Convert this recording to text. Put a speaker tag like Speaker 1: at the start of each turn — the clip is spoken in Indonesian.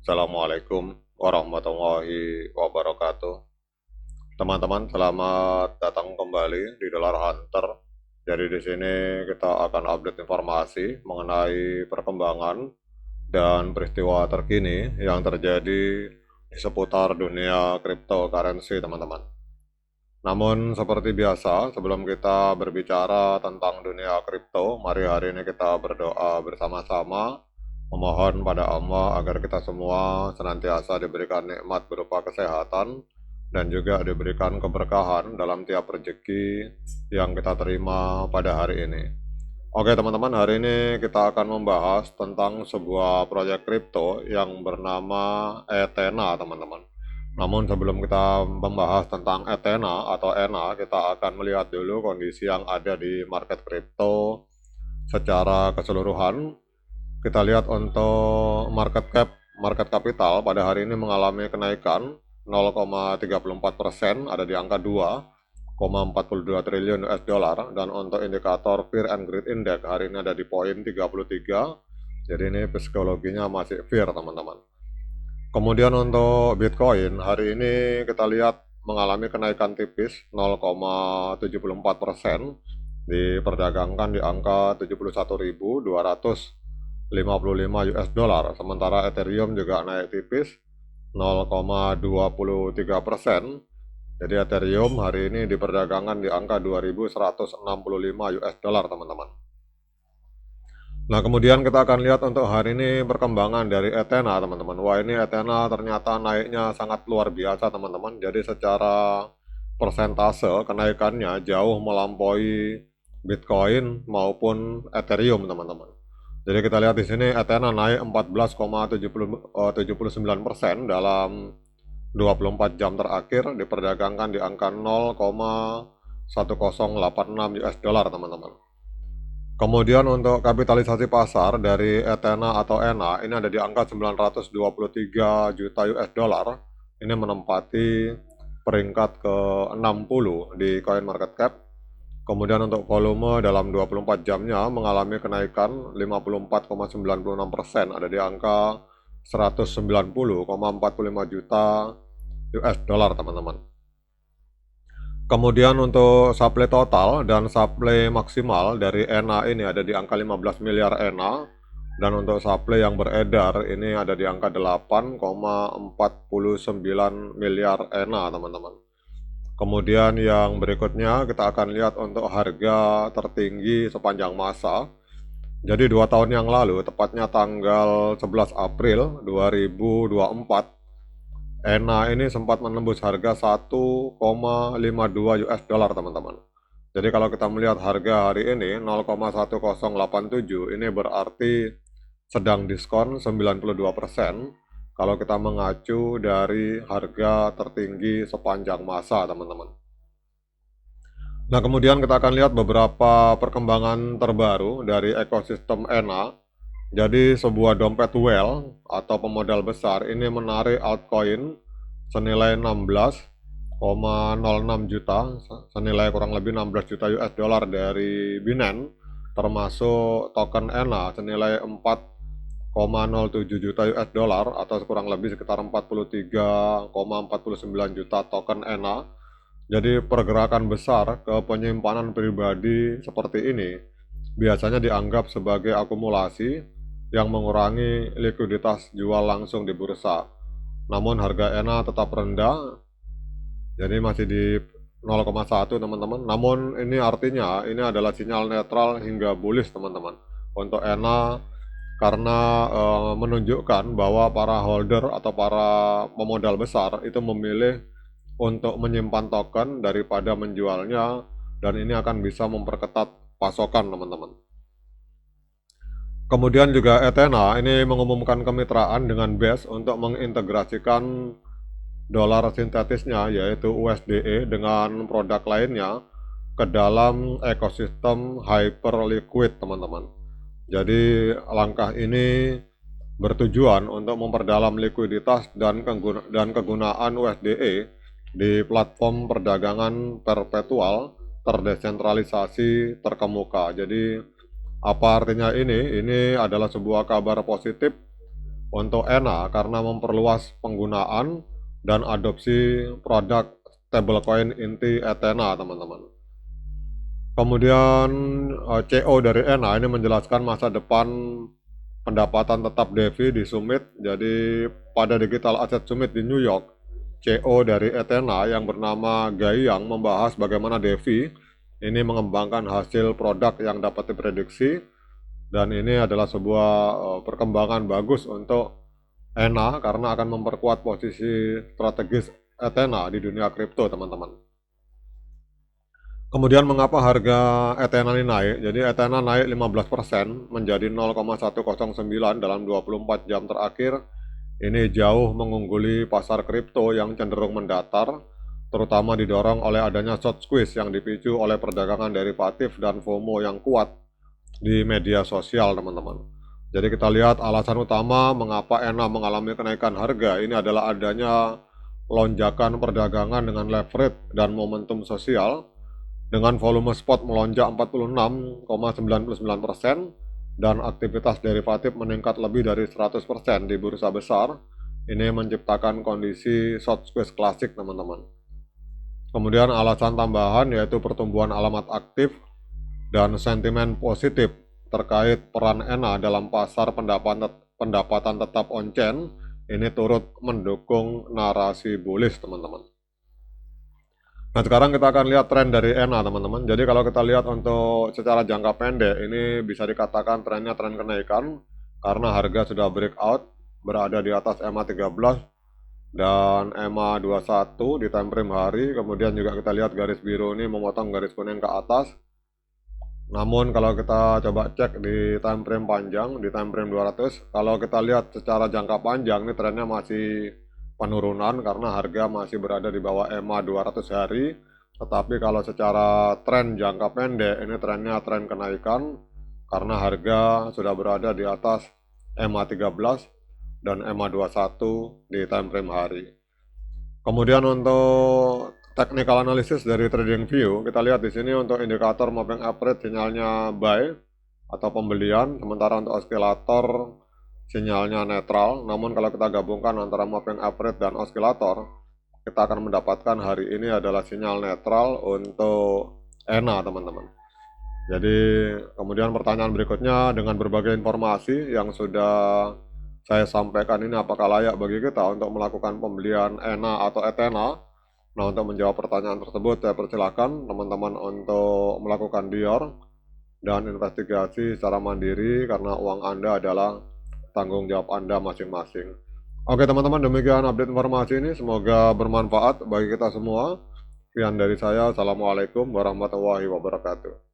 Speaker 1: Assalamualaikum warahmatullahi wabarakatuh. Teman-teman, selamat datang kembali di Dollar Hunter. Jadi di sini kita akan update informasi mengenai perkembangan dan peristiwa terkini yang terjadi di seputar dunia cryptocurrency, teman-teman. Namun seperti biasa, sebelum kita berbicara tentang dunia kripto, mari hari ini kita berdoa bersama-sama memohon pada Allah agar kita semua senantiasa diberikan nikmat berupa kesehatan dan juga diberikan keberkahan dalam tiap rezeki yang kita terima pada hari ini. Oke teman-teman, hari ini kita akan membahas tentang sebuah proyek kripto yang bernama Ethena, teman-teman. Namun sebelum kita membahas tentang Ethena atau ENA, kita akan melihat dulu kondisi yang ada di market kripto secara keseluruhan. Kita lihat untuk market capital pada hari ini mengalami kenaikan 0,34%, ada di angka 2,42 triliun US dollar, dan untuk indikator Fear and Greed Index hari ini ada di poin 33. Jadi ini psikologinya masih fear, teman-teman. Kemudian untuk Bitcoin hari ini kita lihat mengalami kenaikan tipis 0,74%, diperdagangkan di angka 71.255 US dollar. Sementara Ethereum juga naik tipis 0,23%. Jadi Ethereum hari ini diperdagangkan di angka 2.165 US dollar, teman-teman. Nah, kemudian kita akan lihat untuk hari ini perkembangan dari Ethena, teman-teman. Wah, ini Ethena ternyata naiknya sangat luar biasa, teman-teman. Jadi secara persentase kenaikannya jauh melampaui Bitcoin maupun Ethereum, teman-teman. Jadi kita lihat di sini Ethena naik 14,79% dalam 24 jam terakhir, diperdagangkan di angka 0,1086 US dollar, teman-teman. Kemudian untuk kapitalisasi pasar dari Ethena atau ENA ini ada di angka 923 juta US dollar. Ini menempati peringkat ke-60 di coin market cap. Kemudian untuk volume dalam 24 jamnya mengalami kenaikan 54,96%, ada di angka 190,45 juta US dollar, teman-teman. Kemudian untuk supply total dan supply maksimal dari ENA ini ada di angka 15 miliar ENA, dan untuk supply yang beredar ini ada di angka 8,49 miliar ENA, teman-teman. Kemudian yang berikutnya kita akan lihat untuk harga tertinggi sepanjang masa. Jadi 2 tahun yang lalu, tepatnya tanggal 11 April 2024, ENA ini sempat menembus harga 1,52 US dollar, teman-teman. Jadi kalau kita melihat harga hari ini 0,1087, ini berarti sedang diskon 92% kalau kita mengacu dari harga tertinggi sepanjang masa, teman-teman. Nah, kemudian kita akan lihat beberapa perkembangan terbaru dari ekosistem ENA. Jadi sebuah dompet whale atau pemodal besar ini menarik altcoin senilai 16,06 juta, senilai kurang lebih 16 juta US dollar dari Binance, termasuk token ENA senilai 4,07 juta US dollar atau kurang lebih sekitar 43,49 juta token ENA. Jadi pergerakan besar ke penyimpanan pribadi seperti ini biasanya dianggap sebagai akumulasi yang mengurangi likuiditas jual langsung di bursa. Namun harga ENA tetap rendah, jadi masih di 0,1, teman-teman. Namun ini artinya ini adalah sinyal netral hingga bullish, teman-teman, untuk ENA, karena menunjukkan bahwa para holder atau para pemodal besar itu memilih untuk menyimpan token daripada menjualnya, dan ini akan bisa memperketat pasokan, teman-teman. Kemudian juga Ethena ini mengumumkan kemitraan dengan BES untuk mengintegrasikan dolar sintetisnya yaitu USDE dengan produk lainnya ke dalam ekosistem Hyperliquid, teman-teman. Jadi langkah ini bertujuan untuk memperdalam likuiditas dan kegunaan USDE di platform perdagangan perpetual terdesentralisasi terkemuka. Jadi apa artinya ini? Ini adalah sebuah kabar positif untuk ENA karena memperluas penggunaan dan adopsi produk stablecoin inti Ethena, teman-teman. Kemudian CO dari ENA ini menjelaskan masa depan pendapatan tetap DeFi di Summit. Jadi pada Digital Asset Summit di New York, CO dari Ethena yang bernama Gaiyang membahas bagaimana DeFi ini mengembangkan hasil produk yang dapat diprediksi, dan ini adalah sebuah perkembangan bagus untuk ENA karena akan memperkuat posisi strategis Ethena di dunia kripto, teman-teman. Kemudian mengapa harga Ethena ini naik? Jadi Ethena naik 15% menjadi 0,109 dalam 24 jam terakhir. Ini jauh mengungguli pasar kripto yang cenderung mendatar, terutama didorong oleh adanya short squeeze yang dipicu oleh perdagangan derivatif dan FOMO yang kuat di media sosial, teman-teman. Jadi kita lihat alasan utama mengapa ENA mengalami kenaikan harga ini adalah adanya lonjakan perdagangan dengan leverage dan momentum sosial, dengan volume spot melonjak 46,99% dan aktivitas derivatif meningkat lebih dari 100% di bursa besar. Ini menciptakan kondisi short squeeze klasik, teman-teman. Kemudian alasan tambahan yaitu pertumbuhan alamat aktif dan sentimen positif terkait peran ENA dalam pasar pendapatan tetap on-chain ini turut mendukung narasi bullish, teman-teman. Nah, sekarang kita akan lihat tren dari ENA, teman-teman. Jadi kalau kita lihat untuk secara jangka pendek, ini bisa dikatakan trennya tren kenaikan karena harga sudah breakout, berada di atas EMA 13 dan EMA 21 di time frame hari. Kemudian juga kita lihat garis biru ini memotong garis kuning ke atas. Namun kalau kita coba cek di time frame panjang, di time frame 200, kalau kita lihat secara jangka panjang, ini trennya masih penurunan karena harga masih berada di bawah EMA 200 hari. Tetapi kalau secara tren jangka pendek, ini trennya tren kenaikan karena harga sudah berada di atas EMA 13 dan EMA 21 di time frame hari. Kemudian untuk technical analysis dari TradingView, kita lihat di sini untuk indikator moving average sinyalnya buy atau pembelian, sementara untuk oscillator sinyalnya netral. Namun kalau kita gabungkan antara moving average dan oscillator, kita akan mendapatkan hari ini adalah sinyal netral untuk ENA, teman-teman. Jadi kemudian pertanyaan berikutnya, dengan berbagai informasi yang sudah saya sampaikan ini, apakah layak bagi kita untuk melakukan pembelian ENA atau Ethena? Nah, untuk menjawab pertanyaan tersebut, saya persilakan teman-teman untuk melakukan dior dan investigasi secara mandiri karena uang Anda adalah tanggung jawab Anda masing-masing. Oke teman-teman, demikian update informasi ini. Semoga bermanfaat bagi kita semua. Sekian dari saya. Assalamualaikum warahmatullahi wabarakatuh.